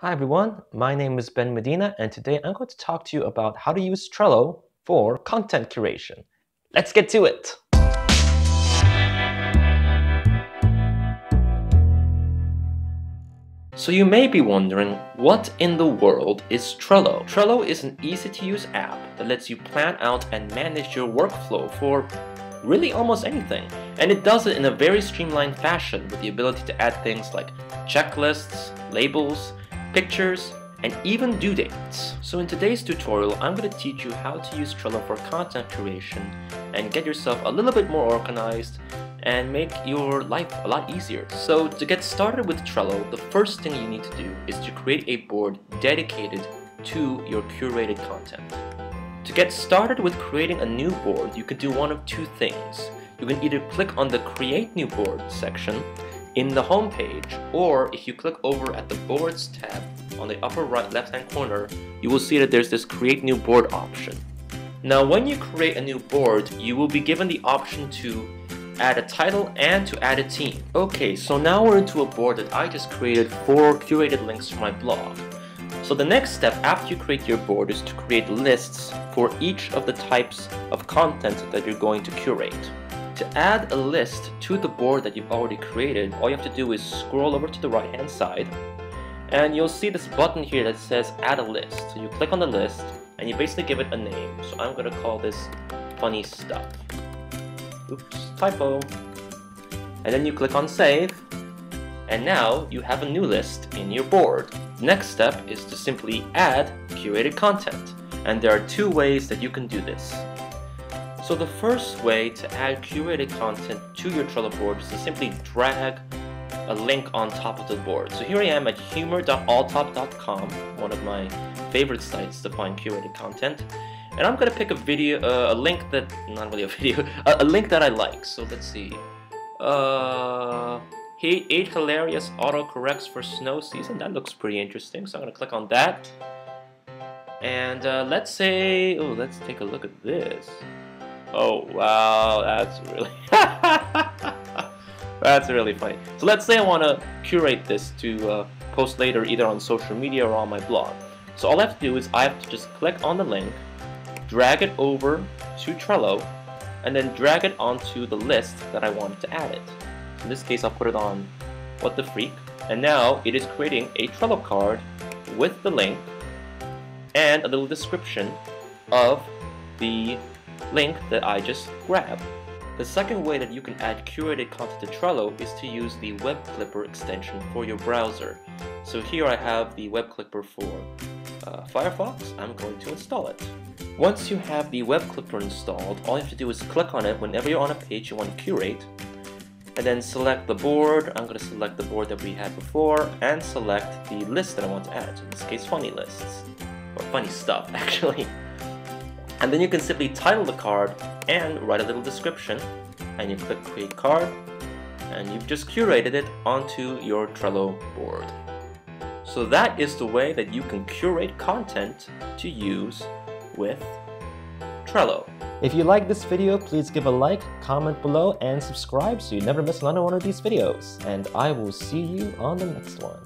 Hi everyone, my name is Ben Medina and today I'm going to talk to you about how to use Trello for content curation. Let's get to it! So you may be wondering, what in the world is Trello? Trello is an easy-to-use app that lets you plan out and manage your workflow for really almost anything. And it does it in a very streamlined fashion with the ability to add things like checklists, labels, pictures, and even due dates. So in today's tutorial, I'm going to teach you how to use Trello for content creation and get yourself a little bit more organized and make your life a lot easier. So to get started with Trello, the first thing you need to do is to create a board dedicated to your curated content. To get started with creating a new board, you can do one of two things. You can either click on the Create New Board section in the home page, or if you click over at the Boards tab on the upper right left-hand corner, you will see that there's this Create New Board option. Now when you create a new board, you will be given the option to add a title and to add a theme. Okay, so now we're into a board that I just created for curated links for my blog. So the next step after you create your board is to create lists for each of the types of content that you're going to curate. To add a list to the board that you've already created, all you have to do is scroll over to the right hand side and you'll see this button here that says add a list. So you click on the list and you basically give it a name. So I'm going to call this funny stuff. Oops, typo. And then you click on save, and now you have a new list in your board. Next step is to simply add curated content, and there are two ways that you can do this. So the first way to add curated content to your Trello board is to simply drag a link on top of the board. So here I am at humor.alltop.com, one of my favorite sites to find curated content. And I'm gonna pick a video, a link that, not really a video, a link that I like. So let's see. 8 hilarious autocorrects for snow season. That looks pretty interesting. So I'm gonna click on that. And let's say, oh, let's take a look at this. Oh wow, that's really, that's really funny. So let's say I wanna curate this to post later either on social media or on my blog. So all I have to do is I have to just click on the link, drag it over to Trello, and then drag it onto the list that I wanted to add it. In this case, I'll put it on What the Freak, and now it is creating a Trello card with the link and a little description of the link that I just grabbed. The second way that you can add curated content to Trello is to use the Web Clipper extension for your browser. So here I have the Web Clipper for Firefox. I'm going to install it. Once you have the Web Clipper installed, all you have to do is click on it whenever you're on a page you want to curate, and then select the board. I'm going to select the board that we had before and select the list that I want to add. So in this case, funny lists, or funny stuff actually. And then you can simply title the card and write a little description, and you click Create Card, and you've just curated it onto your Trello board. So that is the way that you can curate content to use with Trello. If you like this video, please give a like, comment below, and subscribe so you never miss another one of these videos. And I will see you on the next one.